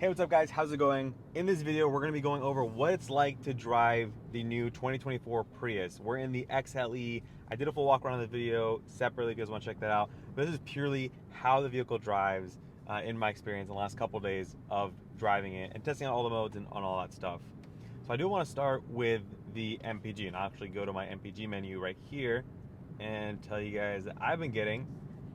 Hey, what's up guys? How's it going? In this video, we're going to be going over what it's like to drive the new 2024 Prius. We're in the XLE. I did a full walk around the video separately if you guys want to check that out. But this is purely how the vehicle drives in my experience in the last couple of days of driving it and testing out all the modes and on all that stuff. So I do want to start with the MPG, and I'll actually go to my MPG menu right here and tell you guys that I've been getting,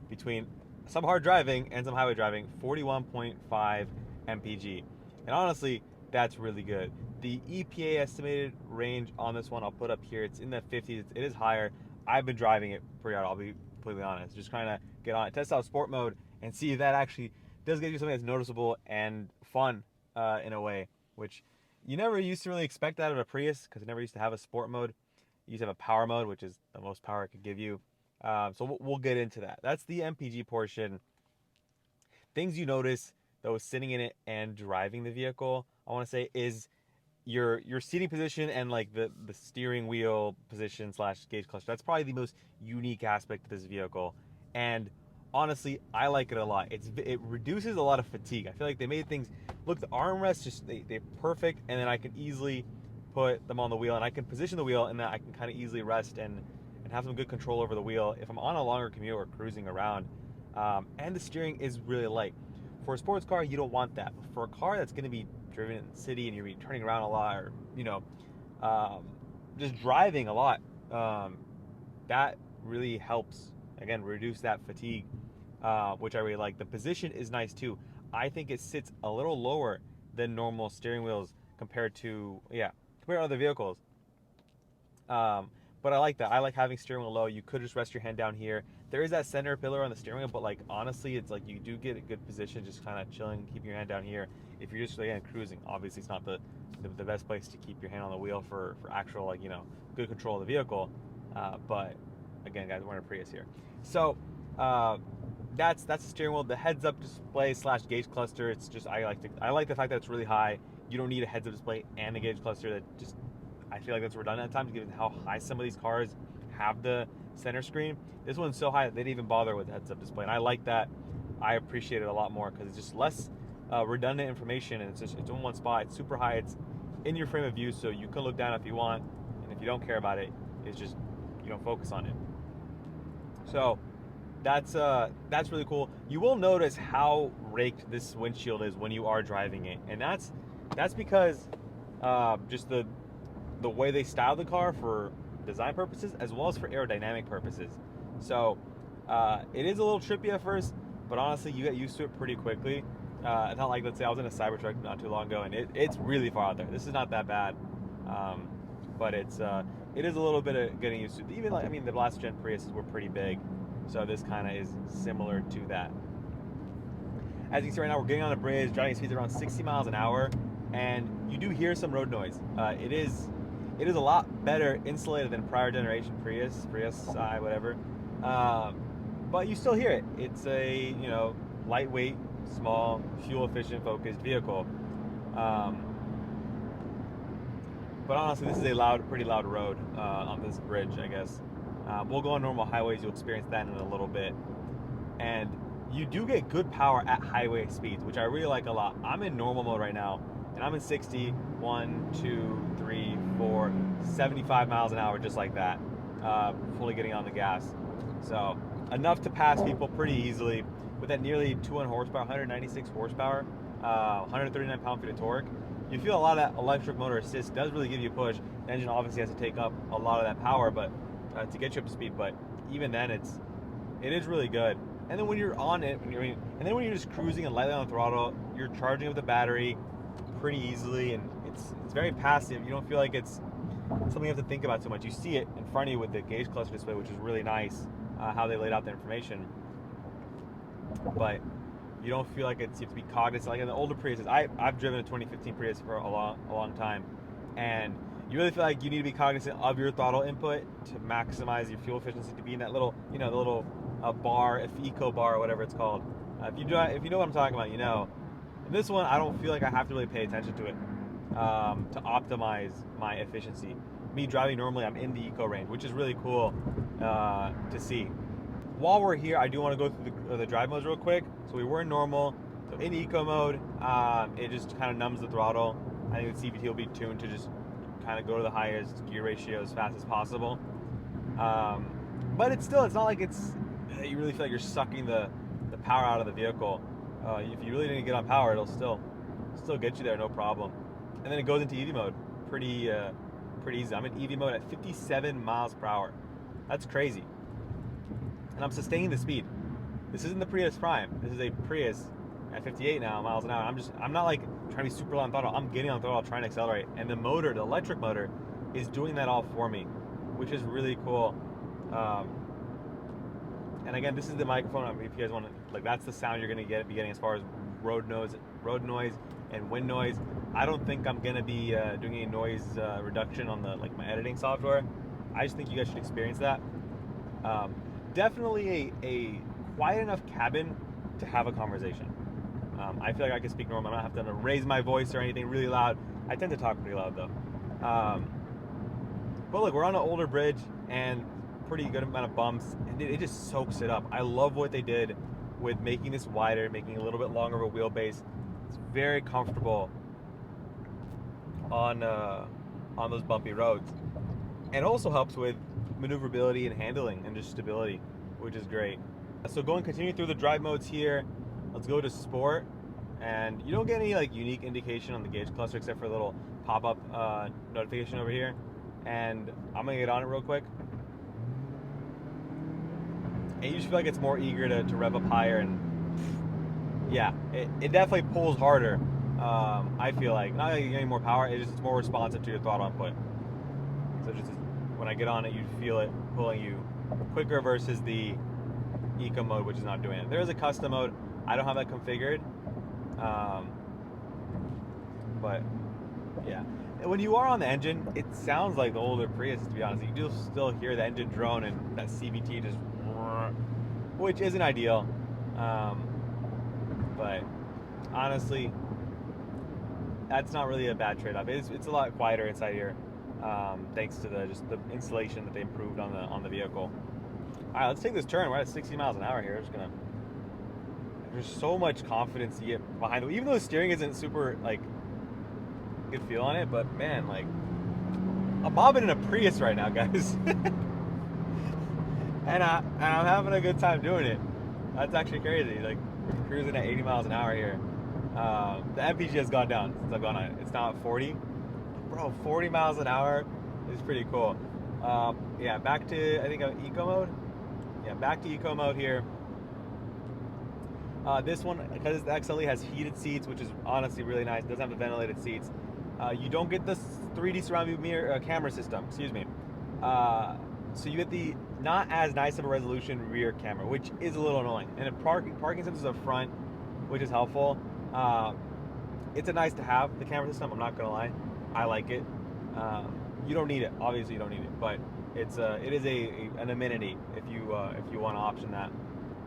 between some hard driving and some highway driving, 41.5 MPG. And honestly, that's really good. The EPA estimated range on this one I'll put up here. It's in the 50s. It is higher. I've been driving it pretty hard, I'll be completely honest. Just trying to get on it, test out sport mode, and see if that actually does get you something that's noticeable and fun in a way, which you never used to really expect out of a Prius because it never used to have a sport mode. You used to have a power mode, which is the most power it could give you. So we'll get into that. That's the MPG portion. Things you notice though sitting in it and driving the vehicle, I want to say, is your seating position and like the steering wheel position slash gauge cluster. That's probably the most unique aspect of this vehicle, and honestly, I like it a lot. It reduces a lot of fatigue. I feel like they made things look, the armrests just they're perfect, and then I can easily put them on the wheel, and I can position the wheel, and then I can kind of easily rest and have some good control over the wheel if I'm on a longer commute or cruising around. And the steering is really light. For a sports car, you don't want that. But for a car that's going to be driven in the city and you're going to be turning around a lot, or just driving a lot, that really helps, again, reduce that fatigue, which I really like. The position is nice too. I think it sits a little lower than normal steering wheels compared to other vehicles. But I like that. I like having steering wheel low. You could just rest your hand down here. There is that center pillar on the steering wheel, but like honestly, it's like you do get a good position, just kind of chilling, keeping your hand down here. If you're just again cruising, obviously it's not the best place to keep your hand on the wheel for actual good control of the vehicle. But again, guys, we're in a Prius here, so that's the steering wheel. The heads-up display slash gauge cluster. It's just I like the fact that it's really high. You don't need a heads-up display and a gauge cluster. That just, I feel like that's redundant at times, given how high some of these cars have the center screen. This one's so high that they didn't even bother with the heads-up display, and I like that. I appreciate it a lot more because it's just less redundant information, and it's in one spot. It's super high. It's in your frame of view, so you can look down if you want, and if you don't care about it, it's just you don't focus on it. So that's really cool. You will notice how raked this windshield is when you are driving it, and that's because just the way they style the car for design purposes as well as for aerodynamic purposes. So it is a little trippy at first, but honestly, you get used to it pretty quickly. It's not like, let's say I was in a Cybertruck not too long ago, and it's really far out there. This is not that bad, but it is a little bit of getting used to. Even like, I mean, the last gen Priuses were pretty big, so this kind of is similar to that. As you can see right now, we're getting on a bridge, driving speeds around 60 miles an hour, and you do hear some road noise. It is a lot better insulated than prior generation Prius I, whatever. But you still hear it. It's a lightweight, small, fuel efficient, focused vehicle. But honestly, this is a pretty loud road on this bridge, I guess. We'll go on normal highways. You'll experience that in a little bit. And you do get good power at highway speeds, which I really like a lot. I'm in normal mode right now, and I'm in 60, 1, 2, 3, 4, 75 miles an hour, just like that, fully getting on the gas. So enough to pass people pretty easily with that nearly 200 horsepower, 196 horsepower, 139 pound-feet of torque. You feel a lot of that electric motor assist does really give you a push. The engine obviously has to take up a lot of that power, but to get you up to speed. But even then, it is really good. And then when you're on it, and then when you're just cruising and lightly on the throttle, you're charging up the battery pretty easily, and it's very passive. You don't feel like it's something you have to think about so much. You see it in front of you with the gauge cluster display, which is really nice, how they laid out the information. But you don't feel like you have to be cognizant. Like in the older Priuses, I've driven a 2015 Prius for a long time, and you really feel like you need to be cognizant of your throttle input to maximize your fuel efficiency, to be in that little, the little bar, if eco bar or whatever it's called. If you know what I'm talking about, you know. In this one, I don't feel like I have to really pay attention to it to optimize my efficiency. Me driving normally, I'm in the eco range, which is really cool to see. While we're here, I do want to go through the drive modes real quick. So we were in normal. So in eco mode, it just kind of numbs the throttle. I think the CVT will be tuned to just kind of go to the highest gear ratio as fast as possible. But it's not like you really feel like you're sucking the power out of the vehicle. If you really didn't get on power, it'll still get you there, no problem. And then it goes into EV mode pretty easy. I'm in EV mode at 57 miles per hour. That's crazy. And I'm sustaining the speed. This isn't the Prius Prime. This is a Prius at 58 now miles an hour. I'm not like trying to be super low on throttle. I'm getting on throttle, trying to accelerate. And the motor, the electric motor, is doing that all for me, which is really cool. And again, this is the microphone. If you guys want to, like, that's the sound you're going to be getting as far as road noise and wind noise. I don't think I'm going to be doing any noise reduction on my editing software. I just think you guys should experience that. Definitely a quiet enough cabin to have a conversation. I feel like I can speak normal. I'm not having to raise my voice or anything really loud. I tend to talk pretty loud though. But look, we're on an older bridge and pretty good amount of bumps, and it just soaks it up. I love what they did with making this wider, making a little bit longer of a wheelbase. It's very comfortable on those bumpy roads, and also helps with maneuverability and handling and just stability, which is great. So continue through the drive modes here. Let's go to sport, and you don't get any like unique indication on the gauge cluster except for a little pop-up notification over here. And I'm gonna get on it real quick. And you just feel like it's more eager to rev up higher, and yeah, it definitely pulls harder. I feel like not like you're getting more power, it's more responsive to your throttle input. So just when I get on it, you feel it pulling you quicker versus the eco mode, which is not doing it. There is a custom mode. I don't have that configured, but yeah. And when you are on the engine, it sounds like the older Prius, to be honest. You do still hear the engine drone and that CVT just, which isn't ideal. But honestly, that's not really a bad trade-off. It's a lot quieter inside here, thanks to the insulation that they improved on the vehicle. All right, let's take this turn. We're at 60 miles an hour here. There's so much confidence you get behind it, even though the steering isn't super like good feel on it. But man, like, I'm bobbing in a Prius right now, guys. and I'm having a good time doing it. That's actually crazy. Like, we're cruising at 80 miles an hour here. The MPG has gone down since I've gone on it. It's now at 40. Bro, 40 miles an hour is pretty cool. Yeah, back to, I think, eco mode. Yeah, back to eco mode here. This one, because the XLE has heated seats, which is honestly really nice. It doesn't have the ventilated seats. You don't get the 3D surround view mirror camera system. Excuse me. So you get the not as nice of a resolution rear camera, which is a little annoying. And a parking sensors up front, which is helpful. It's a nice to have, the camera system. I'm not gonna lie, I like it. You don't need it. Obviously, you don't need it, but it is an amenity if you want to option that.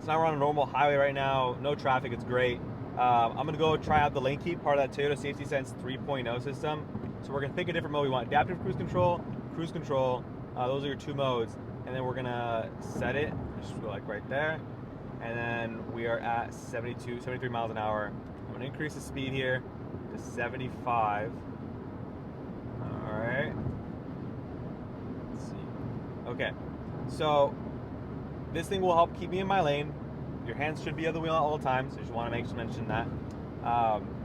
So now we're on a normal highway right now, no traffic, it's great. I'm gonna go try out the lane keep, part of that Toyota Safety Sense 3.0 system. So we're gonna pick a different mode we want. Adaptive cruise control, those are your two modes. And then we're gonna set it, just go like right there. And then we are at 73 miles an hour. I'm gonna increase the speed here to 75. All right. Let's see. Okay, so this thing will help keep me in my lane. Your hands should be on the wheel at all times. So just want to mention that.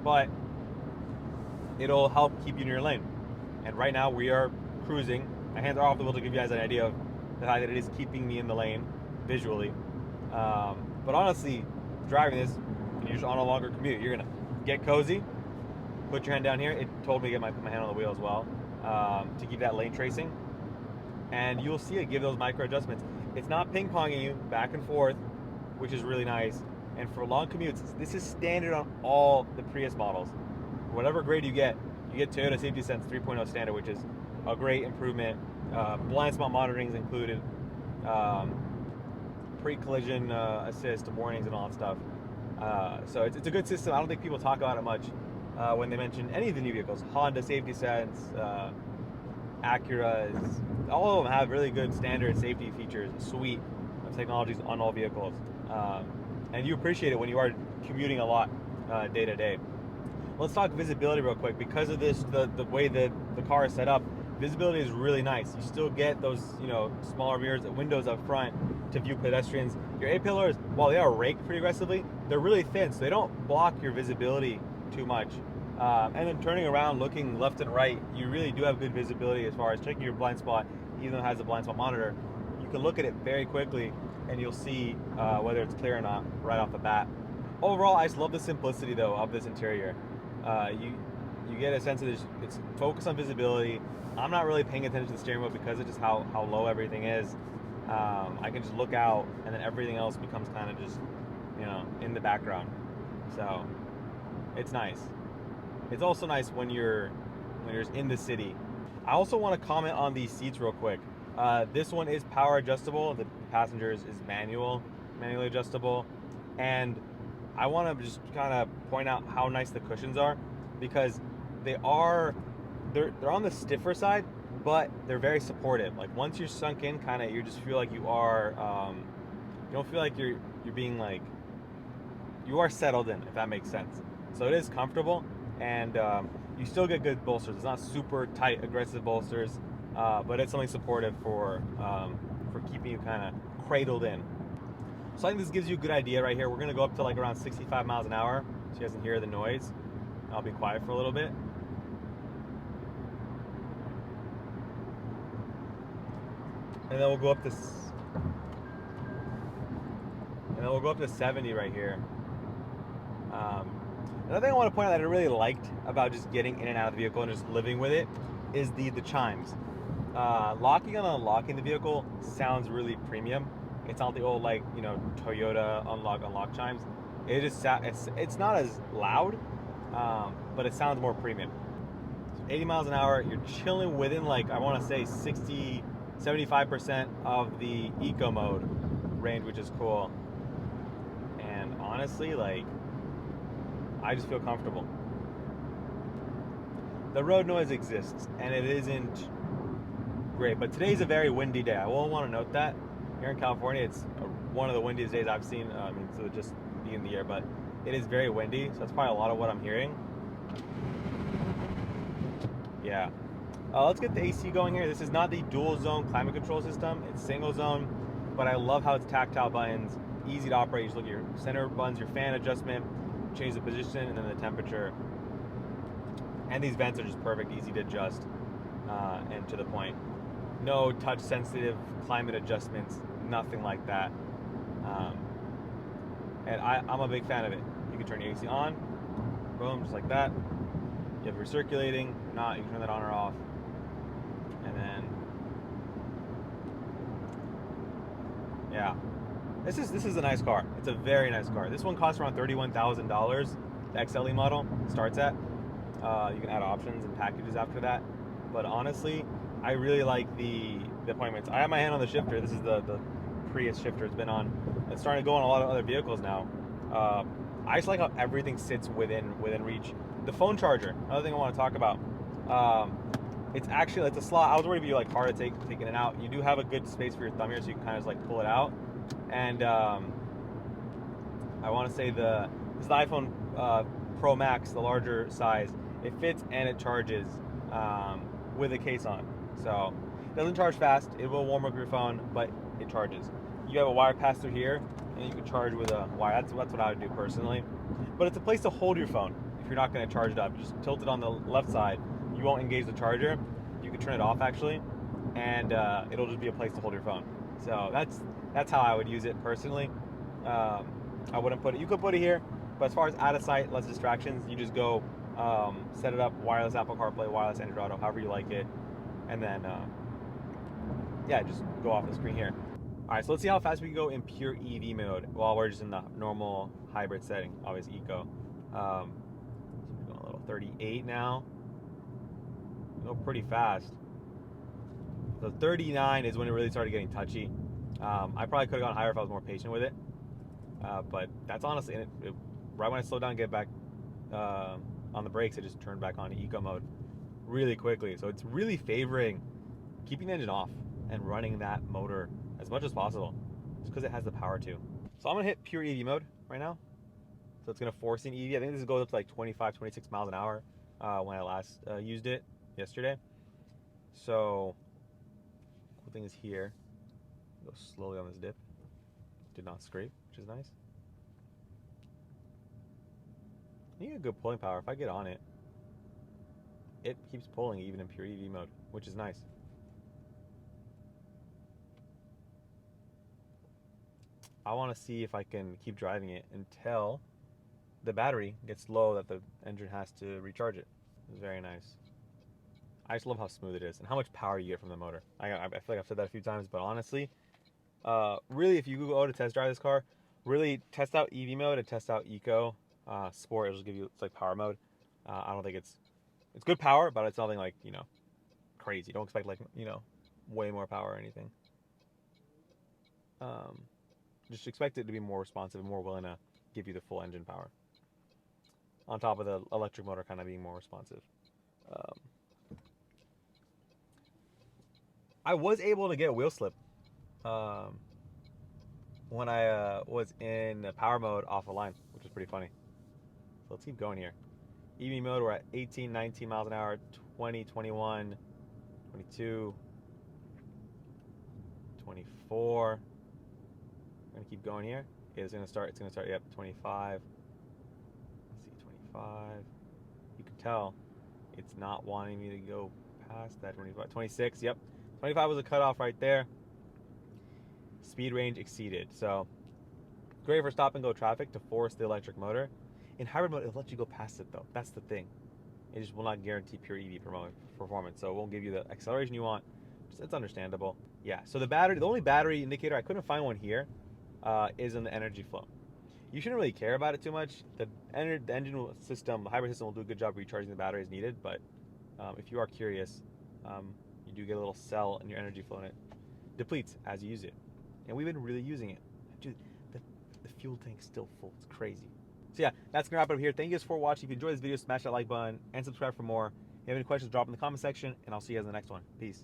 But it'll help keep you in your lane. And right now we are cruising. My hands are off the wheel to give you guys an idea of the fact that it is keeping me in the lane visually. But honestly, driving this, and you're just on a longer commute, you're gonna get cozy, put your hand down here. It told me to put my hand on the wheel as well, to keep that lane tracing. And you'll see it give those micro adjustments. It's not ping-ponging you back and forth, which is really nice. And for long commutes, this is standard on all the Prius models. Whatever grade you get Toyota Safety Sense 3.0 standard, which is a great improvement. Blind spot monitoring is included, pre-collision assist, warnings, and all that stuff. So it's a good system. I don't think people talk about it much when they mention any of the new vehicles. Honda Safety Sense, Acura, all of them have really good standard safety features, a suite of technologies on all vehicles. And you appreciate it when you are commuting a lot day to day. Let's talk visibility real quick. Because of this, the way that the car is set up, visibility is really nice. You still get those, smaller mirrors, windows up front to view pedestrians. Your A-pillars, while they are raked pretty aggressively, they're really thin, so they don't block your visibility too much. And then turning around, looking left and right, you really do have good visibility as far as checking your blind spot, even though it has a blind spot monitor. You can look at it very quickly, and you'll see whether it's clear or not right off the bat. Overall, I just love the simplicity, though, of this interior. You get a sense of this, it's focused on visibility. I'm not really paying attention to the steering wheel because of just how low everything is. I can just look out, and then everything else becomes kind of just, in the background. So it's nice. It's also nice when you're in the city. I also want to comment on these seats real quick. This one is power adjustable. The passengers is manually adjustable, and I want to just kind of point out how nice the cushions are, because they're on the stiffer side, but they're very supportive. Like once you're sunk in, kind of, you just feel like you are. You don't feel like you're being like, you are settled in, if that makes sense. So it is comfortable, and you still get good bolsters. It's not super tight, aggressive bolsters, but it's something supportive for keeping you kind of cradled in. So I think this gives you a good idea right here. We're gonna go up to like around 65 miles an hour, so you guys can hear the noise. I'll be quiet for a little bit. And then we'll go up to 70 right here. Another thing I want to point out that I really liked about just getting in and out of the vehicle and just living with it is the chimes. Locking and unlocking the vehicle sounds really premium. It's not the old Toyota unlock chimes. It just it's not as loud, but it sounds more premium. So 80 miles an hour, you're chilling within I want to say 75% of the eco mode range, which is cool. And honestly, I just feel comfortable. The road noise exists, and it isn't great, but today's a very windy day. I will want to note that. Here in California, it's one of the windiest days I've seen, so just being the year, but it is very windy, so that's probably a lot of what I'm hearing. Yeah. Let's get the AC going here. This is not the dual zone climate control system, it's single zone, but I love how it's tactile buttons, easy to operate. You just look at your center buttons, your fan adjustment, change the position, and then the temperature. And these vents are just perfect, easy to adjust, and to the point. No touch sensitive climate adjustments, nothing like that. And I'm a big fan of it. You can turn your AC on, boom, just like that. You have recirculating, if not, you can turn that on or off. And then, yeah. This is a nice car. It's a very nice car. This one costs around $31,000. The XLE model starts at. You can add options and packages after that. But honestly, I really like the appointments. I have my hand on the shifter. This is the Prius shifter. It's been on. It's starting to go on a lot of other vehicles now. I just like how everything sits within reach. The phone charger. Another thing I want to talk about. It's a slot. I was worried it'd be hard to take in and out. You do have a good space for your thumb here, so you can kind of just pull it out. And I want to say this is the iPhone Pro Max, the larger size. It fits and it charges with a case on. So it doesn't charge fast. It will warm up your phone, but it charges. You have a wire pass through here, and you can charge with a wire. That's what I would do personally. But it's a place to hold your phone if you're not going to charge it up. Just tilt it on the left side. You won't engage the charger. You can turn it off actually, and it'll just be a place to hold your phone. So that's how I would use it personally. I wouldn't put it. You could put it here, but as far as out of sight, less distractions, you just go set it up wireless Apple CarPlay, wireless Android Auto, however you like it, and then just go off the screen here. All right, so let's see how fast we can go in pure EV mode while we're just in the normal hybrid setting, obviously eco. So we're going a little 38 now. Go pretty fast. So 39 is when it really started getting touchy. I probably could have gone higher if I was more patient with it. But that's honestly, right when I slowed down and get back on the brakes, it just turned back on eco mode really quickly. So it's really favoring keeping the engine off and running that motor as much as possible, just because it has the power to. So I'm gonna hit pure EV mode right now. So it's going to force an EV. I think this goes up to like 25, 26 miles an hour when I last used it yesterday. So, cool thing is here, go slowly on this dip. Did not scrape, which is nice. You get good pulling power. If I get on it, it keeps pulling even in pure EV mode, which is nice. I want to see if I can keep driving it until the battery gets low that the engine has to recharge it. It's very nice. I just love how smooth it is and how much power you get from the motor. I feel like I've said that a few times, but honestly, really, if you go to test drive this car, really test out EV mode and test out Eco. Sport, it'll just give you, it's like power mode. I don't think it's good power, but it's nothing like, crazy. Don't expect like, way more power or anything. Just expect it to be more responsive and more willing to give you the full engine power. On top of the electric motor kind of being more responsive. I was able to get a wheel slip when I was in power mode off a line, which was pretty funny. So let's keep going here. EV mode, we're at 18, 19 miles an hour, 20, 21, 22, 24. We're gonna keep going here. Okay, it's gonna start, yep, 25. Let's see, 25. You can tell it's not wanting me to go past that 25. 26, yep. 25 was a cutoff right there. Speed range exceeded. So great for stop and go traffic to force the electric motor. In hybrid mode, it'll let you go past it though. That's the thing. It just will not guarantee pure EV performance. So it won't give you the acceleration you want. It's understandable. Yeah, so the only battery indicator, I couldn't find one here, is in the energy flow. You shouldn't really care about it too much. The engine system, the hybrid system will do a good job recharging the battery as needed, but if you are curious, you do get a little cell in your energy flow and it depletes as you use it. And we've been really using it. Dude, the fuel tank's still full. It's crazy. So yeah, that's going to wrap it up here. Thank you guys for watching. If you enjoyed this video, smash that like button and subscribe for more. If you have any questions, drop in the comment section, and I'll see you guys in the next one. Peace.